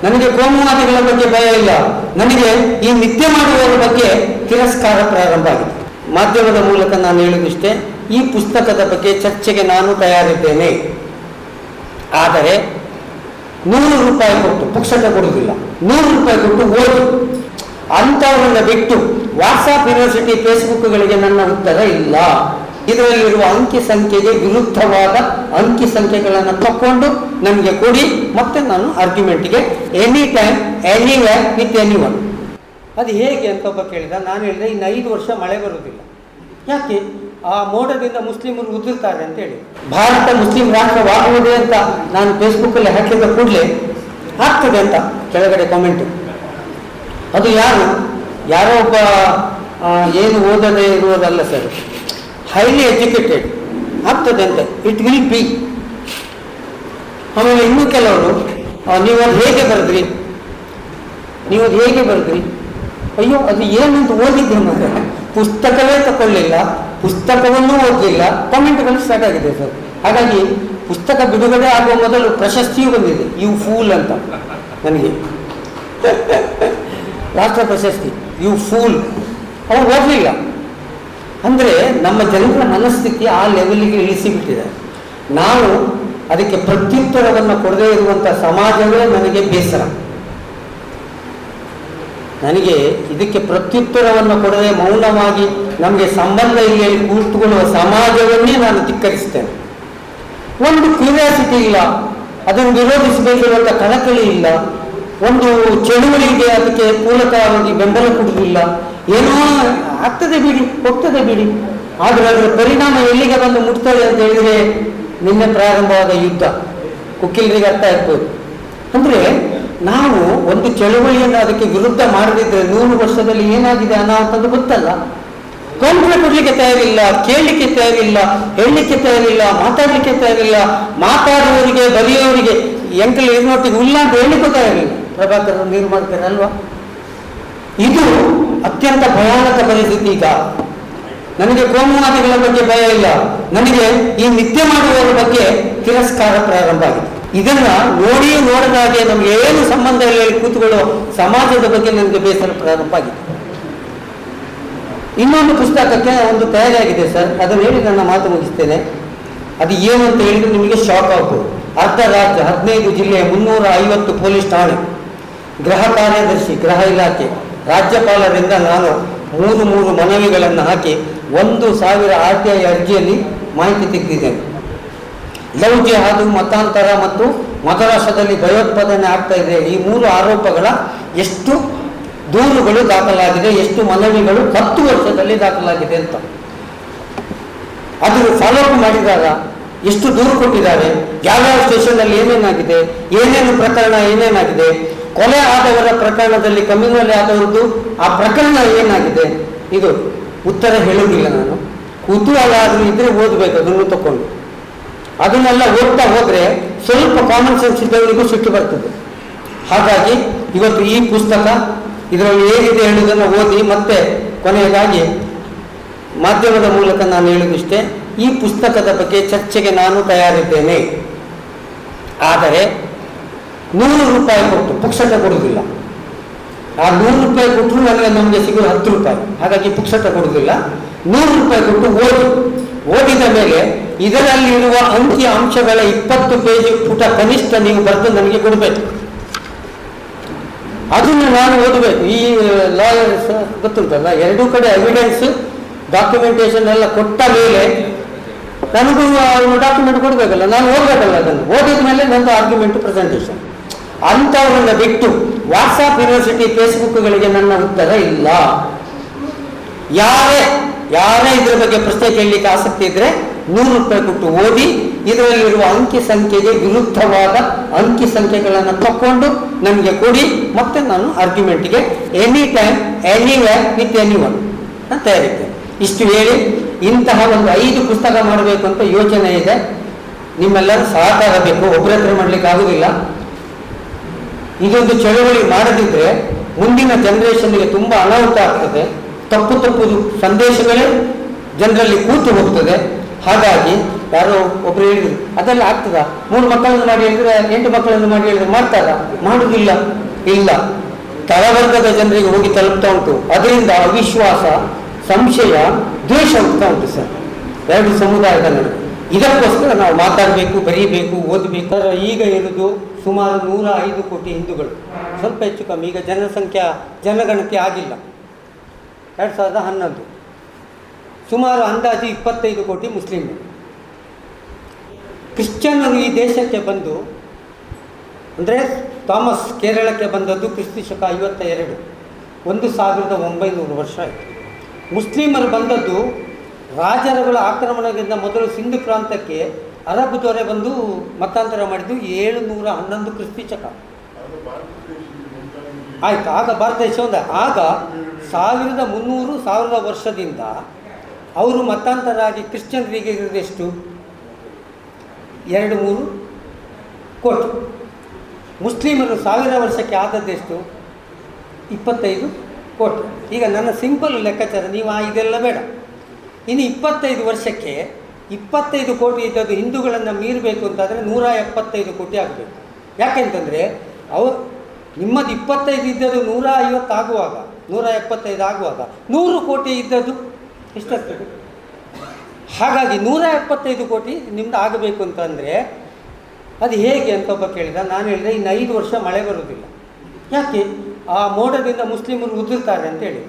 ನನಗೆ ಕೋಮುವಾದಿಗಳ ಬಗ್ಗೆ ಭಯ ಇಲ್ಲ. ನನಗೆ ಈ ನಿತ್ಯ ಮಾಡುವವರ ಬಗ್ಗೆ ತಿರಸ್ಕಾರ ಪ್ರಾರಂಭ ಆಗಿದೆ. ಮಾಧ್ಯಮದ ಮೂಲಕ ನಾನು ಹೇಳುವುದಿಷ್ಟೇ, ಈ ಪುಸ್ತಕದ ಬಗ್ಗೆ ಚರ್ಚೆಗೆ ನಾನು ತಯಾರಿದ್ದೇನೆ. ಆದರೆ 100 ರೂಪಾಯಿ ಕೊಟ್ಟು, ಪುಸ್ತಕ ಕೊಡುವುದಿಲ್ಲ, 100 ರೂಪಾಯಿ ಕೊಟ್ಟು ಓದಿ ಅಂಥವರನ್ನ ಬಿಟ್ಟು ವಾಟ್ಸಾಪ್ ಯೂನಿವರ್ಸಿಟಿ ಫೇಸ್ಬುಕ್ಗಳಿಗೆ ನನ್ನ ಉತ್ತರ ಇಲ್ಲ. ಇದರಲ್ಲಿರುವ ಅಂಕಿ ಸಂಖ್ಯೆಗೆ ವಿರುದ್ಧವಾದ ಅಂಕಿ ಸಂಖ್ಯೆಗಳನ್ನು ತಕ್ಕೊಂಡು ನನಗೆ ಕೊಡಿ, ಮತ್ತೆ ನಾನು ಆರ್ಗ್ಯುಮೆಂಟ್ಗೆ any time anywhere with anyone. ಅದು ಹೇಗೆ ಅಂತ ಒಬ್ಬ ಕೇಳಿದ. ನಾನು ಹೇಳಿದೆ, ಇನ್ನು 5 ವರ್ಷ ಮಳೆ ಬರುವುದಿಲ್ಲ. ಯಾಕೆ? ಆ ಮೋಡದಿಂದ ಮುಸ್ಲಿಮರು ಉದುರ್ತಾರೆ ಅಂತ ಹೇಳಿ. ಭಾರತ ಮುಸ್ಲಿಂ ರಾಷ್ಟ್ರವಾಗುವುದೇ ಅಂತ ನಾನು ಫೇಸ್ಬುಕ್ಕಲ್ಲಿ ಹಾಕಿದ ಕೂಡಲೇ ಆಗ್ತದೆ ಅಂತ ಕೆಳಗಡೆ ಕಾಮೆಂಟು. ಅದು ಯಾರೋ ಒಬ್ಬ ಏನು ಓದದೇ ಇರುವುದಲ್ಲ ಸರ್, ಹೈಲಿ ಎಜುಕೇಟೆಡ್ ಆಗ್ತದೆ ಅಂತ, ಇಟ್ ವಿಲ್ ಬಿ. ಆಮೇಲೆ ಇನ್ನೂ ಕೆಲವರು, ನೀವು ಅದು ಹೇಗೆ ಬರೆದ್ರಿ, ನೀವು ಅದು ಹೇಗೆ ಬರೆದ್ರಿ, ಅಯ್ಯೋ ಅದು ಏನಂತ ಓದಿದ್ದೆ ಮಾತ್ರ, ಪುಸ್ತಕವೇ ತಗೊಳ್ಳಿಲ್ಲ, ಪುಸ್ತಕವನ್ನೂ ಓದಲಿಲ್ಲ, ಕಾಮೆಂಟ್ಗಳು ಸ್ಟಾರ್ಟ್ ಆಗಿದೆ ಸರ್. ಹಾಗಾಗಿ ಪುಸ್ತಕ ಬಿಡುಗಡೆ ಆಗುವ ಮೊದಲು ಪ್ರಶಸ್ತಿಯೂ ಬಂದಿದೆ, ಯು ಫೂಲ್ ಅಂತ ನನಗೆ, ರಾಷ್ಟ್ರ ಪ್ರಶಸ್ತಿ, ಯು ಫೂಲ್. ಅವ್ರು ಓದಲಿಲ್ಲ ಅಂದರೆ ನಮ್ಮ ಜನರ ಮನಸ್ಥಿತಿ ಆ ಲೆವೆಲ್ಗೆ ಇಳಿಸಿಬಿಟ್ಟಿದೆ. ನಾವು ಅದಕ್ಕೆ ಪ್ರತ್ಯುತ್ತರವನ್ನು ಕೊಡದೇ ಇರುವಂಥ ಸಮಾಜವೇ ನನಗೆ ಬೇಸರ. ನನಗೆ ಇದಕ್ಕೆ ಪ್ರತ್ಯುತ್ತರವನ್ನು ಕೊಡದೆ ಮೌನವಾಗಿ ನಮಗೆ ಸಂಬಂಧ ಇಲ್ಲಿ ಕೂತುಕೊಳ್ಳುವ ಸಮಾಜವನ್ನೇ ನಾನು ಧಿಕ್ಕರಿಸ್ತೇನೆ. ಒಂದು ಕ್ಯೂರಿಯಾಸಿಟಿ ಇಲ್ಲ, ಅದನ್ನು ವಿರೋಧಿಸಬೇಕಿರುವಂಥ ಕಳಕಳಿ ಇಲ್ಲ, ಒಂದು ಚಳುವಳಿಗೆ ಅದಕ್ಕೆ ಪೂರಕವಾಗಿ ಬೆಂಬಲ ಕೊಡುವುದಿಲ್ಲ. ಏನೋ ಆಗ್ತದೆ ಬಿಡಿ, ಹೋಗ್ತದೆ ಬಿಡಿ, ಆದರೆ ಅದರ ಪರಿಣಾಮ ಎಲ್ಲಿಗೆ ಬಂದು ಮುಟ್ತದೆ ಅಂತ ಹೇಳಿದರೆ ನಿನ್ನೆ ಪ್ರಾರಂಭವಾದ ಯುದ್ಧ ಕುಕ್ಕಿಲರಿಗೆ ಅರ್ಥ ಆಗ್ಬೋದು. ಅಂದರೆ ನಾವು ಒಂದು ಚಳುವಳಿಯನ್ನು ಅದಕ್ಕೆ ವಿರುದ್ಧ ಮಾಡದಿದ್ದರೆ 100 ವರ್ಷದಲ್ಲಿ ಏನಾಗಿದೆ ಅನಾಹುತದ್ದು ಗೊತ್ತಲ್ಲ. ಕೊಂಡ್ರೆ ಕೊಡಲಿಕ್ಕೆ ತಯಾರಿಲ್ಲ, ಕೇಳಲಿಕ್ಕೆ ತಯಾರಿಲ್ಲ, ಹೇಳಲಿಕ್ಕೆ ತಯಾರಿಲ್ಲ, ಮಾತಾಡಲಿಕ್ಕೆ ತಯಾರಿಲ್ಲ, ಮಾತಾಡುವವರಿಗೆ ಬರೆಯುವವರಿಗೆ ಎಂಕಲ್ ಇರುವೊಟ್ಟಿಗೆ ಉಲ್ಲ ಅಂತ ಹೇಳಲಿಕ್ಕೂ ತಯಾರಿಲ್ಲ. ಪ್ರಭಾಕರ್ ನೀರು ಮಾಡ್ತಾರೆ ಅಲ್ವಾ? ಇದು ಅತ್ಯಂತ ಭಯಾನಕ ಪರಿಸ್ಥಿತಿ. ಈಗ ನನಗೆ ಕೋಮುವಾದಿಗಳ ಬಗ್ಗೆ ಭಯ ಇಲ್ಲ, ನನಗೆ ಈ ನಿತ್ಯ ಮಾಡುವವರ ಬಗ್ಗೆ ತಿರಸ್ಕಾರ ಪ್ರಾರಂಭ ಆಗಿದೆ. ಇದನ್ನ ನೋಡಿ ನೋಡದಾಗೆ ನಮ್ಗೆ ಏನು ಸಂಬಂಧ ಇಲ್ಲ ಕೂತ್ಕೊಳ್ಳೋ ಸಮಾಜದ ಬಗ್ಗೆ ನನಗೆ ಬೇಸರ ಪ್ರಾರಂಭ ಆಗಿದೆ. ಇನ್ನೊಂದು ಪುಸ್ತಕಕ್ಕೆ ಒಂದು ತಯಾರಿಯಾಗಿದೆ ಸರ್, ಅದನ್ನು ಹೇಳಿ ನನ್ನ ಮಾತು ಮುಗಿಸ್ತೇನೆ. ಅದು ಏನು ಅಂತ ಹೇಳಿದ್ರೆ ನಿಮಗೆ ಶಾಕ್ ಆಗ್ಬೋದು. ಅರ್ಧ ರಾಜ್ಯ 15 ಜಿಲ್ಲೆ 350 ಪೊಲೀಸ್ ಠಾಣೆ, ಗೃಹ ಕಾರ್ಯದರ್ಶಿ, ಗೃಹ ಇಲಾಖೆ, ರಾಜ್ಯಪಾಲರಿಂದ ನಾನು 3 ಮನವಿಗಳನ್ನು ಹಾಕಿ 1000 RTI ಅರ್ಜಿಯಲ್ಲಿ ಮಾಹಿತಿ ತೆಗೆದಿದ್ದೇನೆ. ಲವ್ ಜಿಹಾದ್, ಮತಾಂತರ ಮತ್ತು ಮಹಾರಾಷ್ಟ್ರದಲ್ಲಿ ಭಯೋತ್ಪಾದನೆ ಆಗ್ತಾ ಇದೆ, ಈ 3 ಆರೋಪಗಳ ಎಷ್ಟು ದೂರುಗಳು ದಾಖಲಾಗಿದೆ, ಎಷ್ಟು ಮನವಿಗಳು 10 ವರ್ಷದಲ್ಲಿ ದಾಖಲಾಗಿದೆ ಅಂತ. ಅದು ಫಾಲೋಅಪ್ ಮಾಡಿದಾಗ ಎಷ್ಟು ದೂರು ಕೊಟ್ಟಿದ್ದಾರೆ, ಯಾವ್ಯಾವ ಸ್ಟೇಷನ್ನಲ್ಲಿ ಏನೇನಾಗಿದೆ, ಏನೇನು ಪ್ರಕರಣ ಏನೇನಾಗಿದೆ, ಕೊಲೆ ಆದವರ ಪ್ರಕರಣದಲ್ಲಿ ಕಮ್ಯುನಲ್ ಆದವರದ್ದು ಆ ಪ್ರಕರಣ ಏನಾಗಿದೆ, ಇದು ಉತ್ತರ ಹೇಳುವುದಿಲ್ಲ ನಾನು. ಕುತೂಹಲ ಆದರೂ ಇದ್ರೆ ಓದಬೇಕು, ಅದನ್ನು ತಗೊಂಡು ಅದನ್ನೆಲ್ಲ ಓದ್ತಾ ಹೋದರೆ ಸ್ವಲ್ಪ ಕಾಮನ್ ಸೆನ್ಸ್ ಇದ್ದವರಿಗೂ ಸಿಟ್ಟು ಬರ್ತದೆ. ಹಾಗಾಗಿ ಇವತ್ತು ಈ ಪುಸ್ತಕ ಇದರಲ್ಲಿ ಏನಿದೆ ಹೇಳುವುದನ್ನು ಓದಿ, ಮತ್ತೆ ಕೊನೆಯದಾಗಿ ಮಾಧ್ಯಮದ ಮೂಲಕ ನಾನು ಹೇಳುವುದಿಷ್ಟೇ, ಈ ಪುಸ್ತಕದ ಬಗ್ಗೆ ಚರ್ಚೆಗೆ ನಾನು ತಯಾರಿದ್ದೇನೆ. ಆದರೆ 100 ರೂಪಾಯಿ ಕೊಟ್ಟು ಪುಸ್ತಕ ಕೊಡುವುದಿಲ್ಲ. ಆ 100 ರೂಪಾಯಿ ಕೊಟ್ಟರು ನಮಗೆ ಸಿಗೋದು 10 ರೂಪಾಯಿ. ಹಾಗಾಗಿ ಪುಸ್ತಕ ಕೊಡುವುದಿಲ್ಲ, 100 ರೂಪಾಯಿ ಕೊಟ್ಟು ಓದಿದ ಮೇಲೆ ಇದರಲ್ಲಿರುವ ಅಂಕಿ ಅಂಶಗಳ 20 ಪೇಜ್ ಪುಟ ಕನಿಷ್ಠ ನೀವು ಬರೆದು ನನಗೆ ಕೊಡಬೇಕು. ಅದನ್ನು ನಾನು ಓದಬೇಕು. ಈ ಲಾಯರ್ಸ್ ಗೊತ್ತುಂಟಲ್ಲ, 2 ಕಡೆ ಎವಿಡೆನ್ಸ್ ಡಾಕ್ಯುಮೆಂಟೇಶನ್ ಎಲ್ಲ ಕೊಟ್ಟ ಮೇಲೆ ನನಗೂ ಡಾಕ್ಯುಮೆಂಟ್ ಕೊಡಬೇಕಲ್ಲ, ನಾನು ಓದಬೇಕಲ್ಲ. ಅದನ್ನು ಓದಿದ ಮೇಲೆ ನಂದು ಆರ್ಗ್ಯುಮೆಂಟ್ ಪ್ರೆಸೆಂಟೇಷನ್. ಅಂಥವರನ್ನ ಬಿಟ್ಟು ವಾಟ್ಸಾಪ್ ಯೂನಿವರ್ಸಿಟಿ ಫೇಸ್ಬುಕ್ಗಳಿಗೆ ನನ್ನ ಉತ್ತರ ಇಲ್ಲ. ಯಾರೇ ಇದರ ಬಗ್ಗೆ ಪ್ರಶ್ನೆ ಕೇಳಲಿಕ್ಕೆ ಆಸಕ್ತಿ ಇದ್ದರೆ 100 ರೂಪಾಯಿ ಕೊಟ್ಟು ಓದಿ, ಇದರಲ್ಲಿರುವ ಅಂಕಿ ಸಂಖ್ಯೆಗೆ ವಿರುದ್ಧವಾದ ಅಂಕಿ ಸಂಖ್ಯೆಗಳನ್ನು ತಕ್ಕೊಂಡು ನನಗೆ ಕೊಡಿ, ಮತ್ತೆ ನಾನು ಆರ್ಗ್ಯುಮೆಂಟ್ಗೆ any time anywhere with anyone ಅಂತ ತಯಾರಿದ್ದೇನೆ. ಇಷ್ಟು ಹೇಳಿ, ಇಂತಹ ಒಂದು 5 ಪುಸ್ತಕ ಮಾಡಬೇಕು ಅಂತ ಯೋಚನೆ ಇದೆ. ನಿಮ್ಮೆಲ್ಲರೂ ಸಹಕಾರ ಬೇಕು, ಒಬ್ಬರ ಹತ್ರ ಮಾಡಲಿಕ್ಕೆ ಆಗುವುದಿಲ್ಲ. ಇದೊಂದು ಚಳುವಳಿ ಮಾಡದಿದ್ದರೆ ಮುಂದಿನ ಜನರೇಷನ್ಗೆ ತುಂಬ ಅನಾಹುತ ಆಗ್ತದೆ. ತಪ್ಪು ಸಂದೇಶಗಳೇ ಜನರಲ್ಲಿ ಕೂತು ಹೋಗ್ತದೆ. ಹಾಗಾಗಿ ಯಾರೋ ಒಬ್ರು ಹೇಳಿದ್ರು ಅದೆಲ್ಲ ಆಗ್ತದ, 3 ಮಕ್ಕಳನ್ನು ಮಾಡಿ ಹೇಳಿದ್ರೆ 8 ಮಕ್ಕಳನ್ನು ಮಾಡಿ ಹೇಳಿದ್ರೆ ಮಾಡ್ತಾರ? ಮಾಡುವುದಿಲ್ಲ. ಇಲ್ಲ, ತಳವರ್ಗದ ಜನರಿಗೆ ಹೋಗಿ ತಲುಪ್ತಾ ಉಂಟು. ಅದರಿಂದ ಅವಿಶ್ವಾಸ, ಸಂಶಯ, ದ್ವೇಷ ಹೋಗ್ತಾ ಉಂಟು ಸರ್ 2 ಸಮುದಾಯದ ನಡುವೆ. ಇದಕ್ಕೋಸ್ಕರ ನಾವು ಮಾತಾಡಬೇಕು, ಬರೀಬೇಕು, ಓದಬೇಕು. ಈಗ ಇರುವುದು ಸುಮಾರು 105 ಕೋಟಿ ಹಿಂದೂಗಳು, ಸ್ವಲ್ಪ ಹೆಚ್ಚು ಕಮ್ಮಿ. ಈಗ ಜನಗಣತಿ ಆಗಿಲ್ಲ, 2011. ಸುಮಾರು ಅಂದಾಜು 25 ಕೋಟಿ ಮುಸ್ಲಿಮರು. ಕ್ರಿಶ್ಚಿಯನ್ನರು ಈ ದೇಶಕ್ಕೆ ಬಂದು, ಅಂದರೆ ಥಾಮಸ್ ಕೇರಳಕ್ಕೆ ಬಂದದ್ದು ಕ್ರಿಸ್ತ 52, 1900 ವರ್ಷ ಆಯಿತು. ಮುಸ್ಲಿಮರು ಬಂದದ್ದು ರಾಜರುಗಳ ಆಕ್ರಮಣದಿಂದ ಮೊದಲು ಸಿಂಧು ಪ್ರಾಂತಕ್ಕೆ ಅರಬ್ ದೊರೆ ಬಂದು ಮತಾಂತರ ಮಾಡಿದ್ದು 711 ಕ್ರಿಸ್ತ. ಆಯಿತು, ಆಗ ಭಾರತ ದೇಶ ಆಗ 1300 ವರ್ಷದಿಂದ ಅವರು ಮತಾಂತರ ಆಗಿ ಕ್ರಿಶ್ಚಿಯನ್ರಿಗೆ ಇರೋದೆಷ್ಟು? 2-3 ಕೋಟಿ. ಮುಸ್ಲಿಮರು 1000 ವರ್ಷಕ್ಕೆ ಆದದ್ದೆಷ್ಟು? 25 ಕೋಟಿ. ಈಗ ನನ್ನ ಸಿಂಪಲ್ ಲೆಕ್ಕಾಚಾರ, ನೀವು ಇದೆಲ್ಲ ಬೇಡ. ಇನ್ನು 25 ವರ್ಷಕ್ಕೆ 25 ಕೋಟಿ ಇದ್ದದ್ದು ಹಿಂದೂಗಳನ್ನು ಮೀರಬೇಕು ಅಂತಾದರೆ 175 ಕೋಟಿ ಆಗಬೇಕು. ಯಾಕೆಂತಂದರೆ ನಿಮ್ಮದು 25 ಇದ್ದದ್ದು 150 ಆಗುವಾಗ, 175 ಆಗುವಾಗ 100 ಕೋಟಿ ಇದ್ದದ್ದು ಎಷ್ಟಾಗ್ತದೆ? ಹಾಗಾಗಿ 175 ಕೋಟಿ ನಿಮ್ದು ಆಗಬೇಕು ಅಂತಂದರೆ ಅದು ಹೇಗೆ ಅಂತ ಒಬ್ಬ ಕೇಳಿದ. ನಾನು ಹೇಳಿದೆ, ಇನ್ನು 5 ವರ್ಷ ಮಳೆ ಬರುವುದಿಲ್ಲ. ಯಾಕೆ? ಆ ಮೋಡದಿಂದ ಮುಸ್ಲಿಮರು ಉದುರ್ತಾರೆ ಅಂತ ಹೇಳಿ.